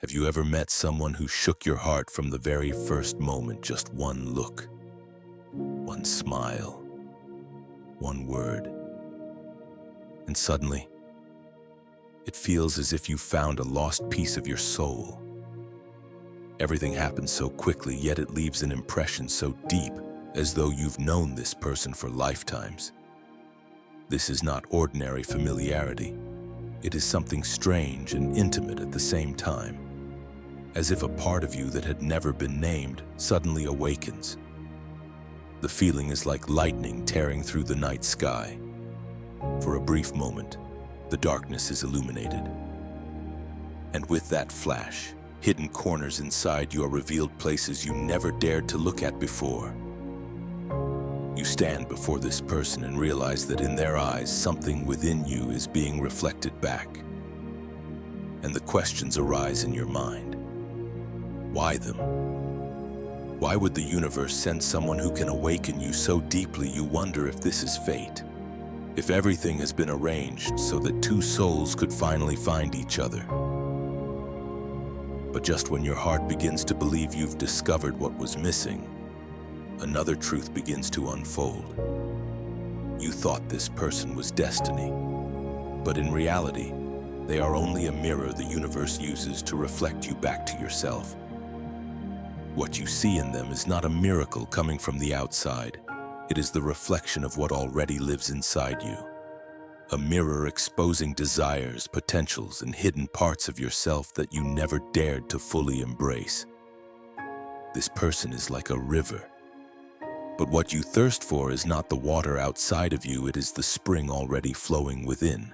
Have you ever met someone who shook your heart from the very first moment? Just one look, one smile, one word, and suddenly, it feels as if you found a lost piece of your soul. Everything happens so quickly, yet it leaves an impression so deep, as though you've known this person for lifetimes. This is not ordinary familiarity. It is something strange and intimate at the same time, as if a part of you that had never been named suddenly awakens. The feeling is like lightning tearing through the night sky. For a brief moment, the darkness is illuminated. And with that flash, hidden corners inside you are revealed, places you never dared to look at before. You stand before this person and realize that in their eyes, something within you is being reflected back. And the questions arise in your mind. Why them? Why would the universe send someone who can awaken you so deeply you wonder if this is fate? If everything has been arranged so that two souls could finally find each other. But just when your heart begins to believe you've discovered what was missing, another truth begins to unfold. You thought this person was destiny, but in reality, they are only a mirror the universe uses to reflect you back to yourself. What you see in them is not a miracle coming from the outside. It is the reflection of what already lives inside you. A mirror exposing desires, potentials, and hidden parts of yourself that you never dared to fully embrace. This person is like a river. But what you thirst for is not the water outside of you, it is the spring already flowing within.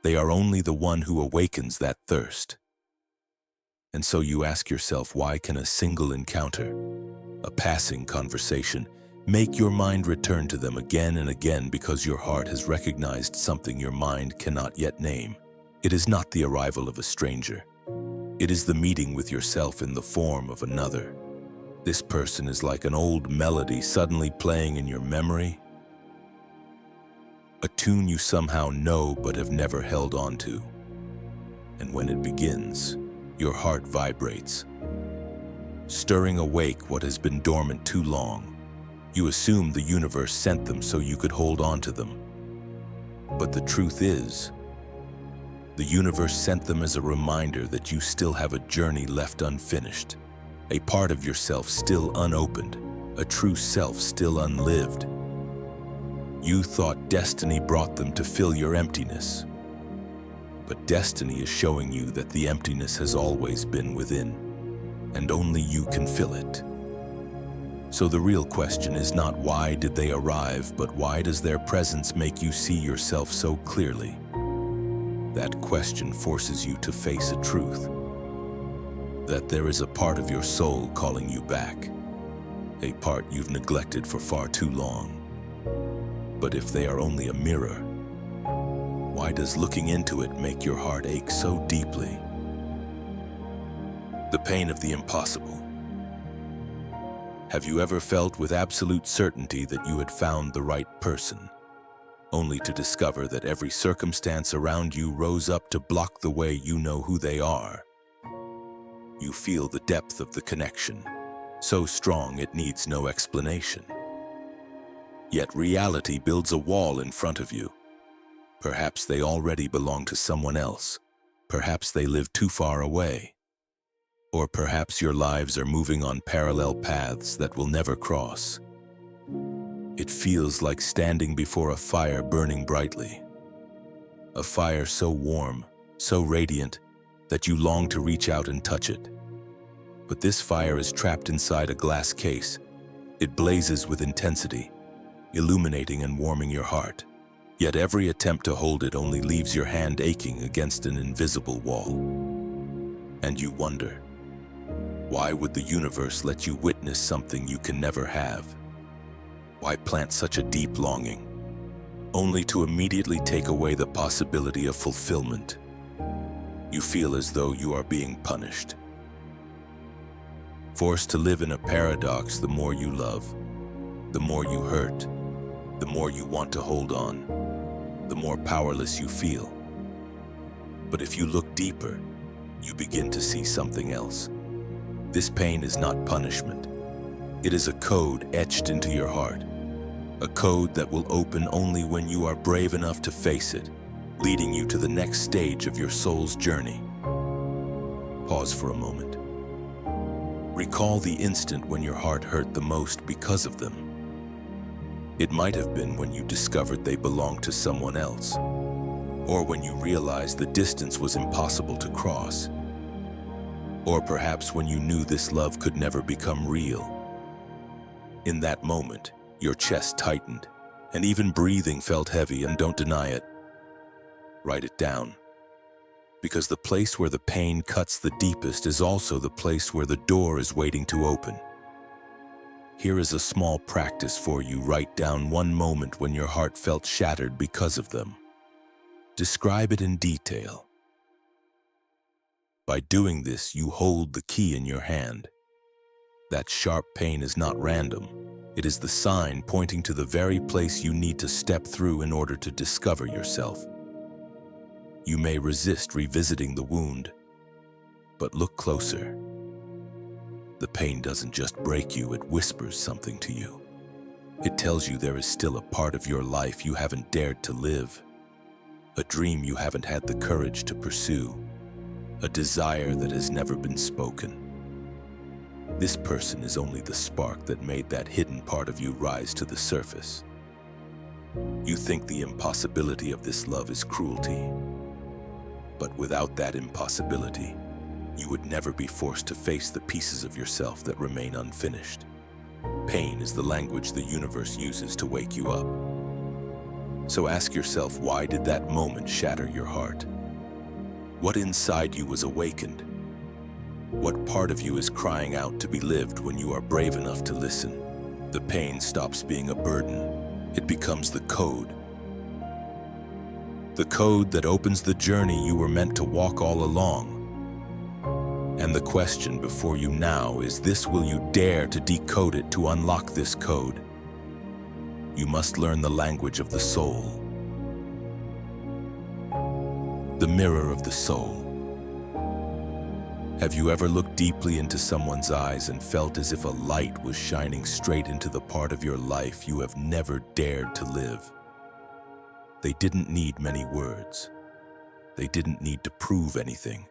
They are only the one who awakens that thirst. And so you ask yourself, why can a single encounter, a passing conversation, make your mind return to them again and again? Because your heart has recognized something your mind cannot yet name. It is not the arrival of a stranger. It is the meeting with yourself in the form of another. This person is like an old melody suddenly playing in your memory, a tune you somehow know but have never held on to. And when it begins, your heart vibrates, stirring awake what has been dormant too long. You assume the universe sent them so you could hold on to them. But the truth is, the universe sent them as a reminder that you still have a journey left unfinished, a part of yourself still unopened, a true self still unlived. You thought destiny brought them to fill your emptiness. But destiny is showing you that the emptiness has always been within, and only you can fill it. So the real question is not why did they arrive, but why does their presence make you see yourself so clearly? That question forces you to face a truth, that there is a part of your soul calling you back, a part you've neglected for far too long. But if they are only a mirror, why does looking into it make your heart ache so deeply? The pain of the impossible. Have you ever felt with absolute certainty that you had found the right person, only to discover that every circumstance around you rose up to block the way you know who they are? You feel the depth of the connection, so strong it needs no explanation. Yet reality builds a wall in front of you. Perhaps they already belong to someone else. Perhaps they live too far away. Or perhaps your lives are moving on parallel paths that will never cross. It feels like standing before a fire burning brightly. A fire so warm, so radiant, that you long to reach out and touch it. But this fire is trapped inside a glass case. It blazes with intensity, illuminating and warming your heart. Yet every attempt to hold it only leaves your hand aching against an invisible wall. And you wonder, why would the universe let you witness something you can never have? Why plant such a deep longing, only to immediately take away the possibility of fulfillment? You feel as though you are being punished. Forced to live in a paradox, the more you love, the more you hurt, the more you want to hold on, the more powerless you feel. But if you look deeper, you begin to see something else. This pain is not punishment. It is a code etched into your heart. A code that will open only when you are brave enough to face it, leading you to the next stage of your soul's journey. Pause for a moment. Recall the instant when your heart hurt the most because of them. It might have been when you discovered they belonged to someone else, or when you realized the distance was impossible to cross, or perhaps when you knew this love could never become real. In that moment, your chest tightened, and even breathing felt heavy, and don't deny it. Write it down. Because the place where the pain cuts the deepest is also the place where the door is waiting to open. Here is a small practice for you. Write down one moment when your heart felt shattered because of them. Describe it in detail. By doing this, you hold the key in your hand. That sharp pain is not random. It is the sign pointing to the very place you need to step through in order to discover yourself. You may resist revisiting the wound, but look closer. The pain doesn't just break you, it whispers something to you. It tells you there is still a part of your life you haven't dared to live, a dream you haven't had the courage to pursue, a desire that has never been spoken. This person is only the spark that made that hidden part of you rise to the surface. You think the impossibility of this love is cruelty. But without that impossibility, you would never be forced to face the pieces of yourself that remain unfinished. Pain is the language the universe uses to wake you up. So ask yourself, why did that moment shatter your heart? What inside you was awakened? What part of you is crying out to be lived when you are brave enough to listen? The pain stops being a burden. It becomes the code. The code that opens the journey you were meant to walk all along. And the question before you now is this: will you dare to decode it to unlock this code? You must learn the language of the soul. The mirror of the soul. Have you ever looked deeply into someone's eyes and felt as if a light was shining straight into the part of your life you have never dared to live? They didn't need many words. They didn't need to prove anything.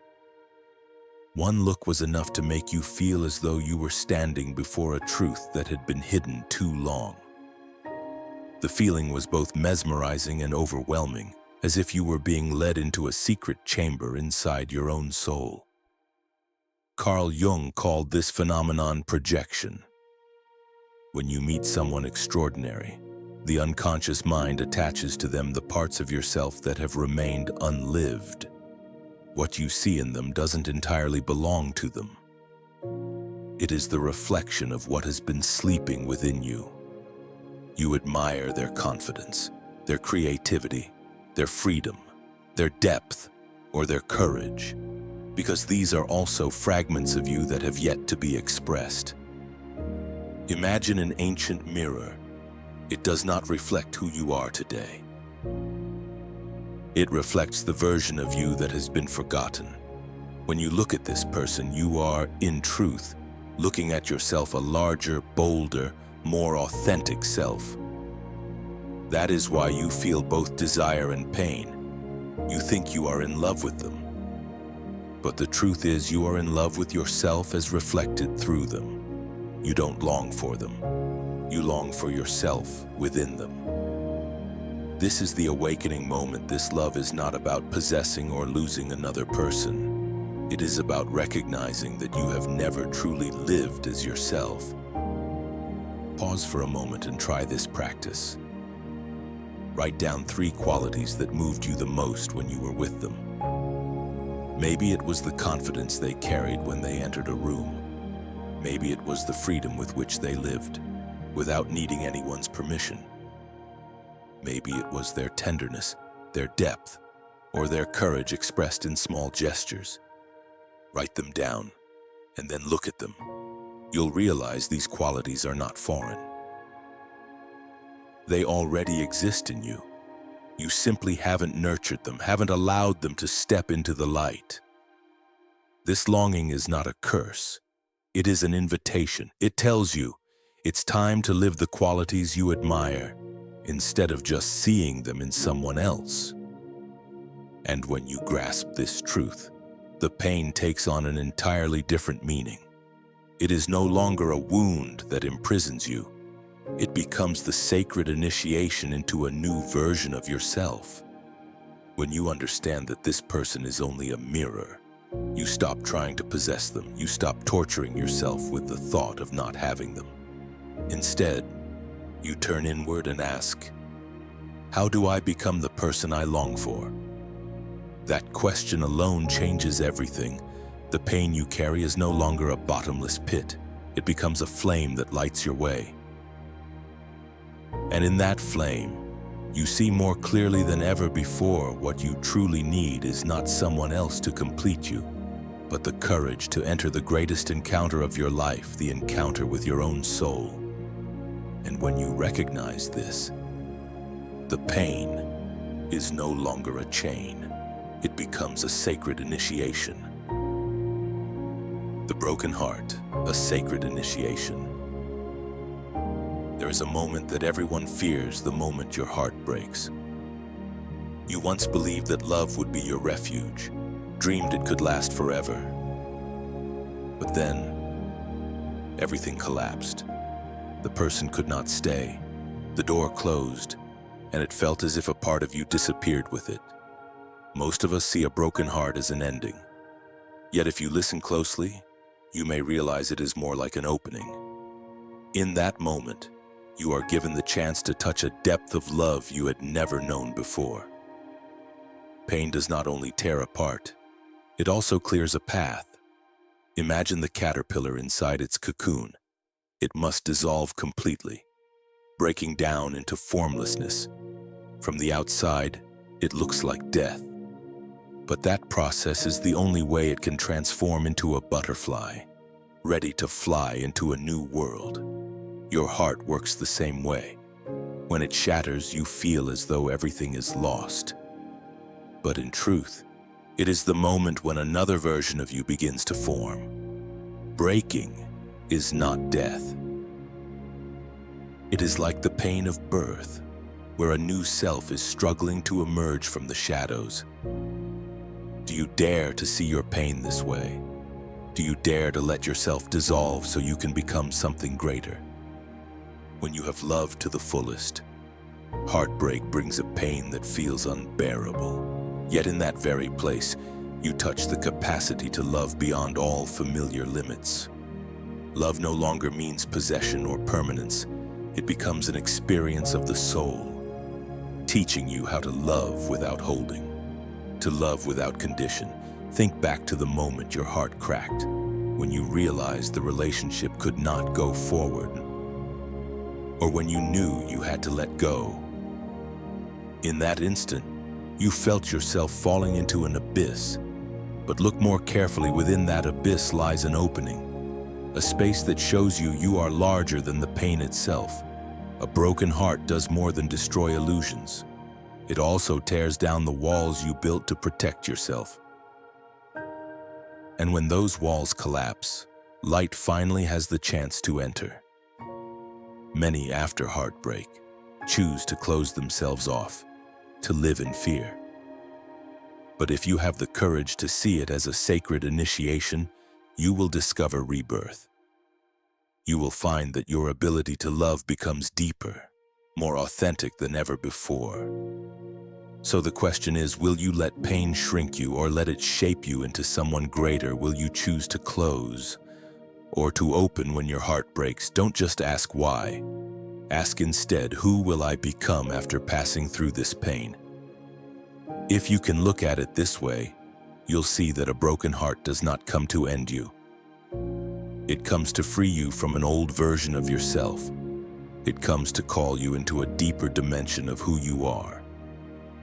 One look was enough to make you feel as though you were standing before a truth that had been hidden too long. The feeling was both mesmerizing and overwhelming, as if you were being led into a secret chamber inside your own soul. Carl Jung called this phenomenon projection. When you meet someone extraordinary, the unconscious mind attaches to them the parts of yourself that have remained unlived. What you see in them doesn't entirely belong to them. It is the reflection of what has been sleeping within you. You admire their confidence, their creativity, their freedom, their depth, or their courage, because these are also fragments of you that have yet to be expressed. Imagine an ancient mirror. It does not reflect who you are today. It reflects the version of you that has been forgotten. When you look at this person, you are, in truth, looking at yourself, a larger, bolder, more authentic self. That is why you feel both desire and pain. You think you are in love with them. But the truth is, you are in love with yourself as reflected through them. You don't long for them. You long for yourself within them. This is the awakening moment. This love is not about possessing or losing another person. It is about recognizing that you have never truly lived as yourself. Pause for a moment and try this practice. Write down 3 qualities that moved you the most when you were with them. Maybe it was the confidence they carried when they entered a room. Maybe it was the freedom with which they lived, without needing anyone's permission. Maybe it was their tenderness, their depth, or their courage expressed in small gestures. Write them down, and then look at them. You'll realize these qualities are not foreign. They already exist in you. You simply haven't nurtured them, haven't allowed them to step into the light. This longing is not a curse. It is an invitation. It tells you it's time to live the qualities you admire instead of just seeing them in someone else. And when you grasp this truth, the pain takes on an entirely different meaning. It is no longer a wound that imprisons you. It becomes the sacred initiation into a new version of yourself. When you understand that this person is only a mirror, you stop trying to possess them. You stop torturing yourself with the thought of not having them. Instead, you turn inward and ask, how do I become the person I long for? That question alone changes everything. The pain you carry is no longer a bottomless pit. It becomes a flame that lights your way. And in that flame, you see more clearly than ever before what you truly need is not someone else to complete you, but the courage to enter the greatest encounter of your life, the encounter with your own soul. And when you recognize this, the pain is no longer a chain. It becomes a sacred initiation. The broken heart, a sacred initiation. There is a moment that everyone fears, the moment your heart breaks. You once believed that love would be your refuge, dreamed it could last forever. But then, everything collapsed. The person could not stay. The door closed, and it felt as if a part of you disappeared with it. Most of us see a broken heart as an ending. Yet if you listen closely, you may realize it is more like an opening. In that moment, you are given the chance to touch a depth of love you had never known before. Pain does not only tear apart, it also clears a path. Imagine the caterpillar inside its cocoon. It must dissolve completely, breaking down into formlessness. From the outside, it looks like death. But that process is the only way it can transform into a butterfly, ready to fly into a new world. Your heart works the same way. When it shatters, you feel as though everything is lost. But in truth, it is the moment when another version of you begins to form. Breaking is not death. It is like the pain of birth, where a new self is struggling to emerge from the shadows. Do you dare to see your pain this way? Do you dare to let yourself dissolve so you can become something greater? When you have loved to the fullest, heartbreak brings a pain that feels unbearable. Yet in that very place, you touch the capacity to love beyond all familiar limits. Love no longer means possession or permanence. It becomes an experience of the soul, teaching you how to love without holding, to love without condition. Think back to the moment your heart cracked, when you realized the relationship could not go forward, or when you knew you had to let go. In that instant, you felt yourself falling into an abyss. But look more carefully. Within that abyss lies an opening, a space that shows you are larger than the pain itself. A broken heart does more than destroy illusions. It also tears down the walls you built to protect yourself. And when those walls collapse, light finally has the chance to enter. Many, after heartbreak, choose to close themselves off, to live in fear. But if you have the courage to see it as a sacred initiation, you will discover rebirth. You will find that your ability to love becomes deeper, more authentic than ever before. So the question is, will you let pain shrink you or let it shape you into someone greater? Will you choose to close or to open when your heart breaks? Don't just ask why. Ask instead, who will I become after passing through this pain? If you can look at it this way, you'll see that a broken heart does not come to end you. It comes to free you from an old version of yourself. It comes to call you into a deeper dimension of who you are.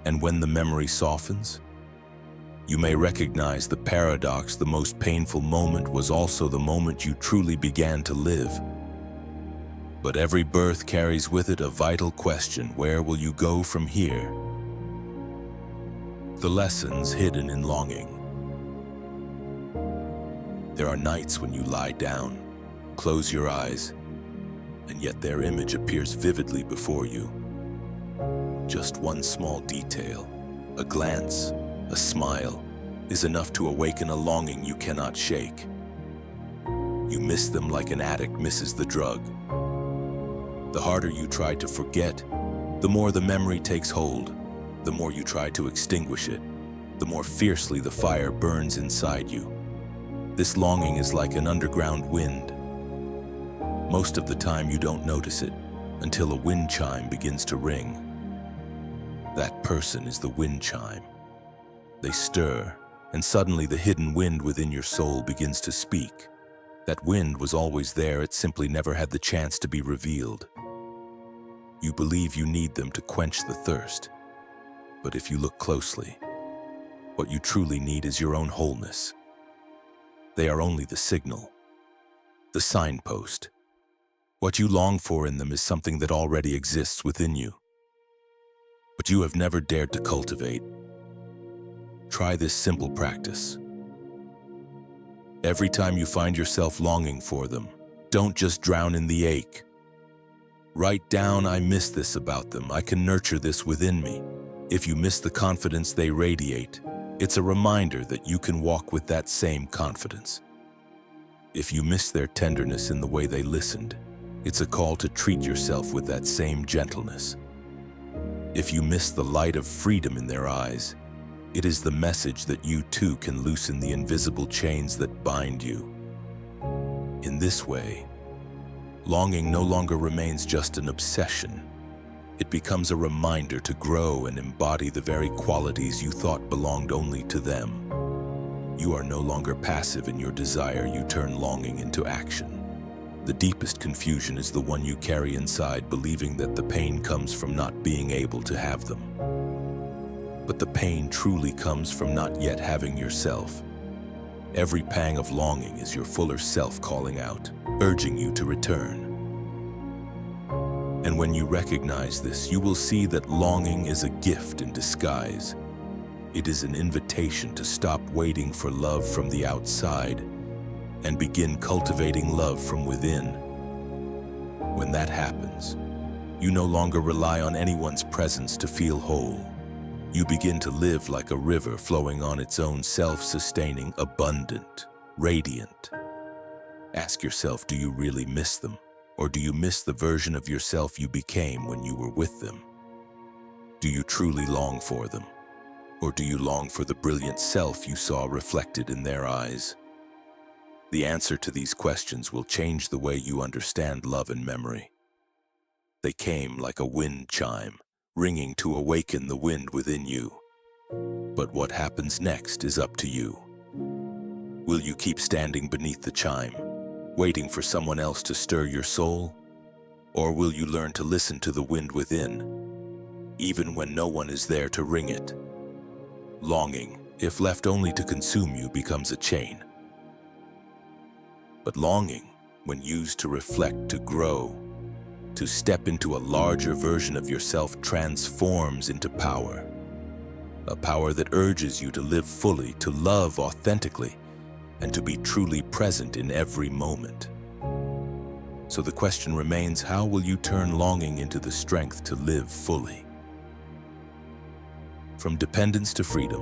And when the memory softens, you may recognize the paradox. The most painful moment was also the moment you truly began to live. But every birth carries with it a vital question: where will you go from here? The lessons hidden in longing. There are nights when you lie down, close your eyes, and yet their image appears vividly before you. Just one small detail, a glance, a smile, is enough to awaken a longing you cannot shake. You miss them like an addict misses the drug. The harder you try to forget, the more the memory takes hold. The more you try to extinguish it, the more fiercely the fire burns inside you. This longing is like an underground wind. Most of the time you don't notice it until a wind chime begins to ring. That person is the wind chime. They stir, and suddenly the hidden wind within your soul begins to speak. That wind was always there, it simply never had the chance to be revealed. You believe you need them to quench the thirst. But if you look closely, what you truly need is your own wholeness. They are only the signal, the signpost. What you long for in them is something that already exists within you, but you have never dared to cultivate. Try this simple practice. Every time you find yourself longing for them, don't just drown in the ache. Write down, I miss this about them, I can nurture this within me. If you miss the confidence they radiate, it's a reminder that you can walk with that same confidence. If you miss their tenderness in the way they listened, it's a call to treat yourself with that same gentleness. If you miss the light of freedom in their eyes, it is the message that you too can loosen the invisible chains that bind you. In this way, longing no longer remains just an obsession. It becomes a reminder to grow and embody the very qualities you thought belonged only to them. You are no longer passive in your desire, you turn longing into action. The deepest confusion is the one you carry inside, believing that the pain comes from not being able to have them. But the pain truly comes from not yet having yourself. Every pang of longing is your fuller self calling out, urging you to return. And when you recognize this, you will see that longing is a gift in disguise. It is an invitation to stop waiting for love from the outside and begin cultivating love from within. When that happens, you no longer rely on anyone's presence to feel whole. You begin to live like a river flowing on its own, self-sustaining, abundant, radiant. Ask yourself, do you really miss them? Or do you miss the version of yourself you became when you were with them? Do you truly long for them? Or do you long for the brilliant self you saw reflected in their eyes? The answer to these questions will change the way you understand love and memory. They came like a wind chime, ringing to awaken the wind within you. But what happens next is up to you. Will you keep standing beneath the chime, waiting for someone else to stir your soul? Or will you learn to listen to the wind within, even when no one is there to ring it? Longing, if left only to consume you, becomes a chain. But longing, when used to reflect, to grow, to step into a larger version of yourself, transforms into power. A power that urges you to live fully, to love authentically, and to be truly present in every moment. So the question remains, how will you turn longing into the strength to live fully? From dependence to freedom.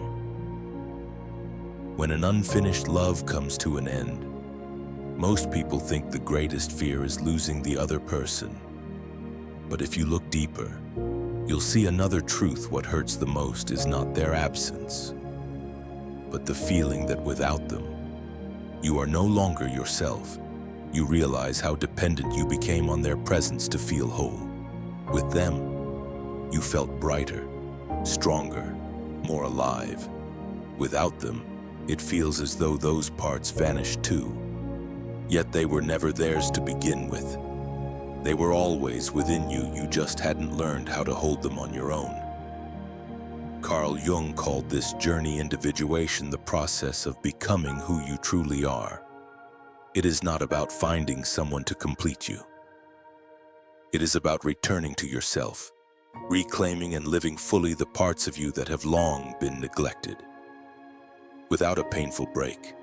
When an unfinished love comes to an end, most people think the greatest fear is losing the other person. But if you look deeper, you'll see another truth. What hurts the most is not their absence, but the feeling that without them, you are no longer yourself. You realize how dependent you became on their presence to feel whole. With them, you felt brighter, stronger, more alive. Without them, it feels as though those parts vanished too. Yet they were never theirs to begin with. They were always within you, you just hadn't learned how to hold them on your own. Carl Jung called this journey individuation, the process of becoming who you truly are. It is not about finding someone to complete you. It is about returning to yourself, reclaiming and living fully the parts of you that have long been neglected. Without a painful break,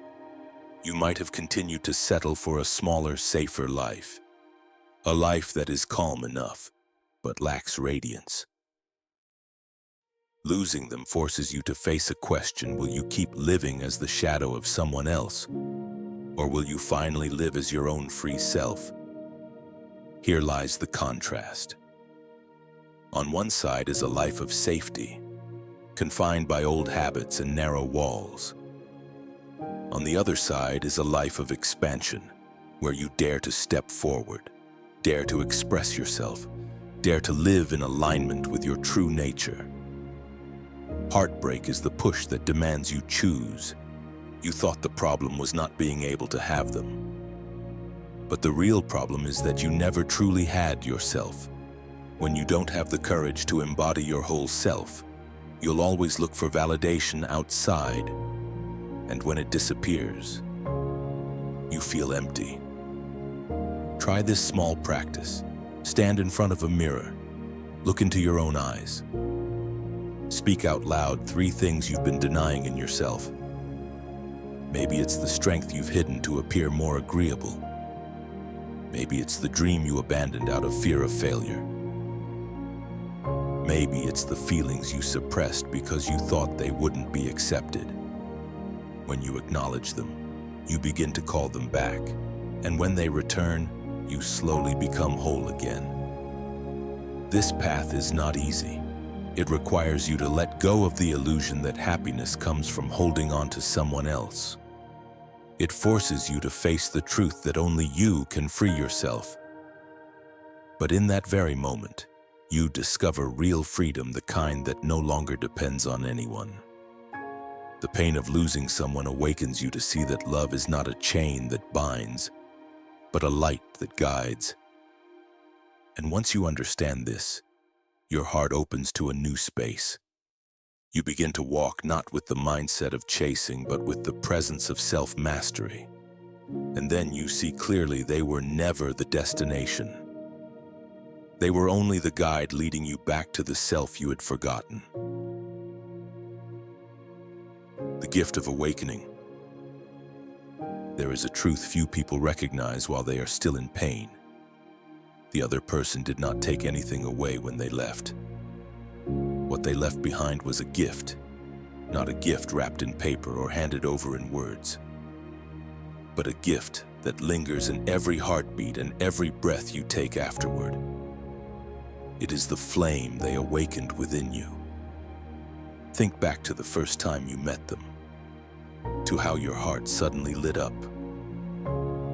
You might have continued to settle for a smaller, safer life. A life that is calm enough, but lacks radiance. Losing them forces you to face a question: will you keep living as the shadow of someone else? Or will you finally live as your own free self? Here lies the contrast. On one side is a life of safety, confined by old habits and narrow walls. On the other side is a life of expansion, where you dare to step forward, dare to express yourself, dare to live in alignment with your true nature. Heartbreak is the push that demands you choose. You thought the problem was not being able to have them. But the real problem is that you never truly had yourself. When you don't have the courage to embody your whole self, you'll always look for validation outside. And when it disappears, you feel empty. Try this small practice. Stand in front of a mirror. Look into your own eyes. Speak out loud 3 things you've been denying in yourself. Maybe it's the strength you've hidden to appear more agreeable. Maybe it's the dream you abandoned out of fear of failure. Maybe it's the feelings you suppressed because you thought they wouldn't be accepted. When you acknowledge them, you begin to call them back. And when they return, you slowly become whole again. This path is not easy. It requires you to let go of the illusion that happiness comes from holding on to someone else. It forces you to face the truth that only you can free yourself. But in that very moment, you discover real freedom, the kind that no longer depends on anyone. The pain of losing someone awakens you to see that love is not a chain that binds, but a light that guides. And once you understand this, your heart opens to a new space. You begin to walk not with the mindset of chasing, but with the presence of self-mastery. And then you see clearly they were never the destination. They were only the guide leading you back to the self you had forgotten. The gift of awakening. There is a truth few people recognize while they are still in pain. The other person did not take anything away when they left. What they left behind was a gift, not a gift wrapped in paper or handed over in words, but a gift that lingers in every heartbeat and every breath you take afterward. It is the flame they awakened within you. Think back to the first time you met them, to how your heart suddenly lit up.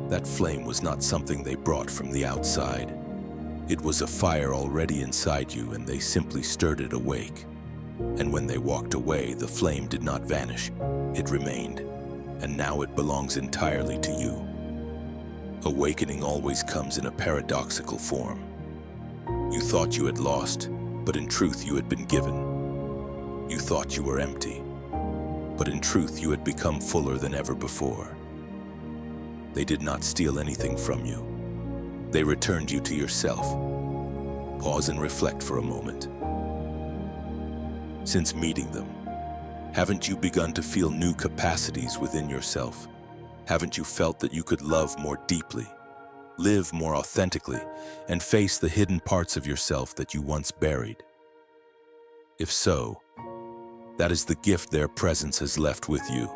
That flame was not something they brought from the outside. It was a fire already inside you, and they simply stirred it awake. And when they walked away, the flame did not vanish. It remained, and now it belongs entirely to you. Awakening always comes in a paradoxical form. You thought you had lost, but in truth you had been given. You thought you were empty, but in truth you had become fuller than ever before. They did not steal anything from you. They returned you to yourself. Pause and reflect for a moment. Since meeting them, haven't you begun to feel new capacities within yourself? Haven't you felt that you could love more deeply, live more authentically, and face the hidden parts of yourself that you once buried? If so, that is the gift their presence has left with you.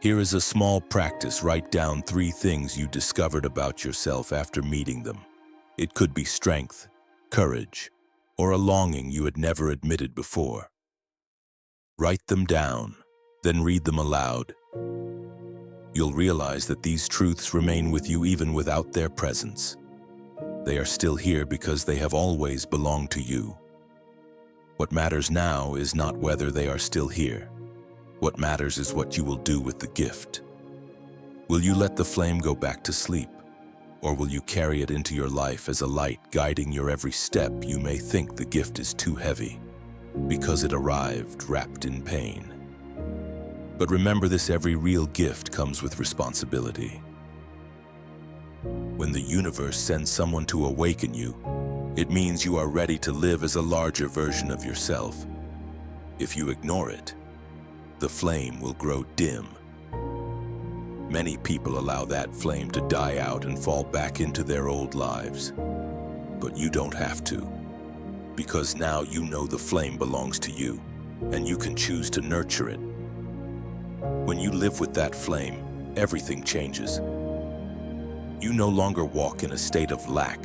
Here is a small practice. Write down 3 things you discovered about yourself after meeting them. It could be strength, courage, or a longing you had never admitted before. Write them down, then read them aloud. You'll realize that these truths remain with you even without their presence. They are still here because they have always belonged to you. What matters now is not whether they are still here. What matters is what you will do with the gift. Will you let the flame go back to sleep? Or will you carry it into your life as a light guiding your every step? You may think the gift is too heavy because it arrived wrapped in pain. But remember this: every real gift comes with responsibility. When the universe sends someone to awaken you, it means you are ready to live as a larger version of yourself. If you ignore it, the flame will grow dim. Many people allow that flame to die out and fall back into their old lives. But you don't have to, because now you know the flame belongs to you, and you can choose to nurture it. When you live with that flame, everything changes. You no longer walk in a state of lack,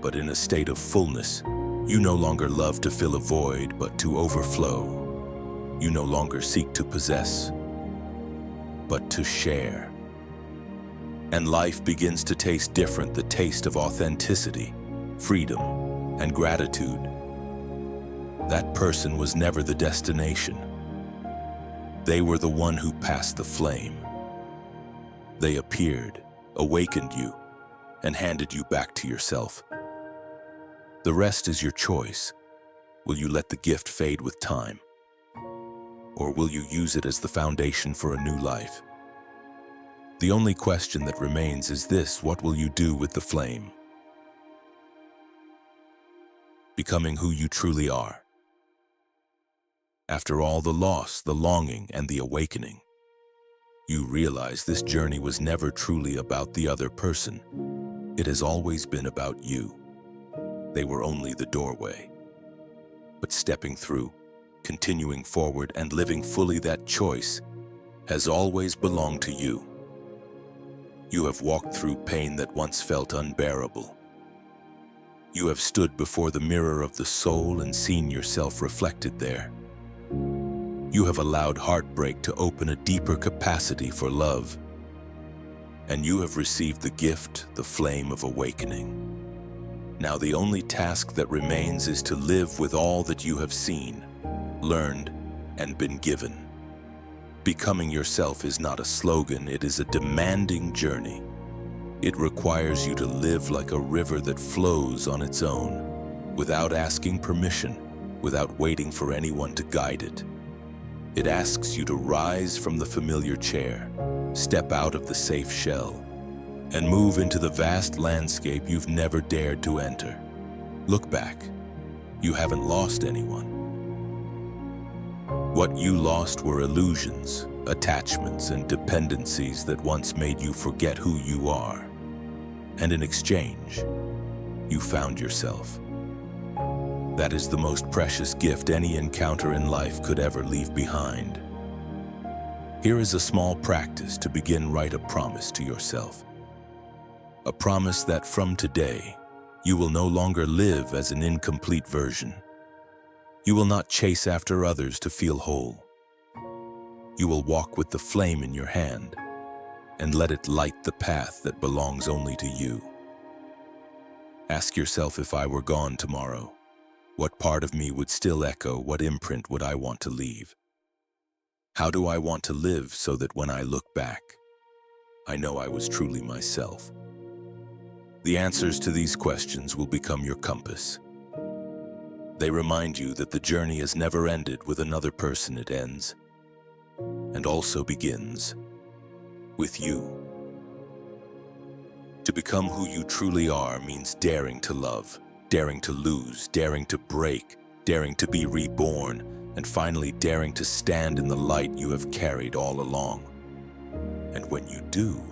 but in a state of fullness. You no longer love to fill a void, but to overflow. You no longer seek to possess, but to share. And life begins to taste different, the taste of authenticity, freedom, and gratitude. That person was never the destination. They were the one who passed the flame. They appeared, awakened you, and handed you back to yourself. The rest is your choice. Will you let the gift fade with time? Or will you use it as the foundation for a new life? The only question that remains is this: what will you do with the flame? Becoming who you truly are. After all the loss, the longing, and the awakening, you realize this journey was never truly about the other person. It has always been about you. They were only the doorway. But stepping through, continuing forward, and living fully, that choice has always belonged to you. You have walked through pain that once felt unbearable. You have stood before the mirror of the soul and seen yourself reflected there. You have allowed heartbreak to open a deeper capacity for love. And you have received the gift, the flame of awakening. Now the only task that remains is to live with all that you have seen, learned, and been given. Becoming yourself is not a slogan, it is a demanding journey. It requires you to live like a river that flows on its own, without asking permission, without waiting for anyone to guide it. It asks you to rise from the familiar chair, step out of the safe shell, and move into the vast landscape you've never dared to enter. Look back. You haven't lost anyone. What you lost were illusions, attachments, and dependencies that once made you forget who you are. And in exchange, you found yourself. That is the most precious gift any encounter in life could ever leave behind. Here is a small practice to begin. Write a promise to yourself. A promise that from today, you will no longer live as an incomplete version. You will not chase after others to feel whole. You will walk with the flame in your hand and let it light the path that belongs only to you. Ask yourself, if I were gone tomorrow, what part of me would still echo? What imprint would I want to leave? How do I want to live so that when I look back, I know I was truly myself? The answers to these questions will become your compass. They remind you that the journey has never ended with another person. It ends and also begins with you. To become who you truly are means daring to love, daring to lose, daring to break, daring to be reborn, and finally daring to stand in the light you have carried all along. And when you do,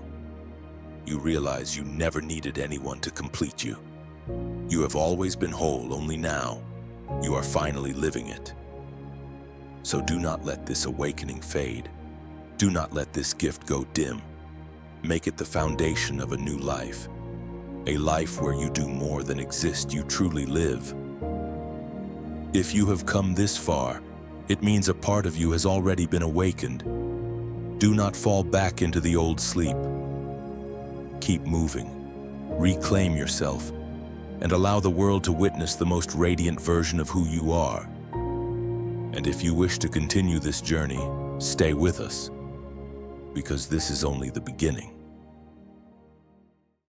you realize you never needed anyone to complete you. You have always been whole, only now you are finally living it. So do not let this awakening fade. Do not let this gift go dim. Make it the foundation of a new life. A life where you do more than exist, you truly live. If you have come this far, it means a part of you has already been awakened. Do not fall back into the old sleep. Keep moving. Reclaim yourself and allow the world to witness the most radiant version of who you are. And if you wish to continue this journey, stay with us, because this is only the beginning.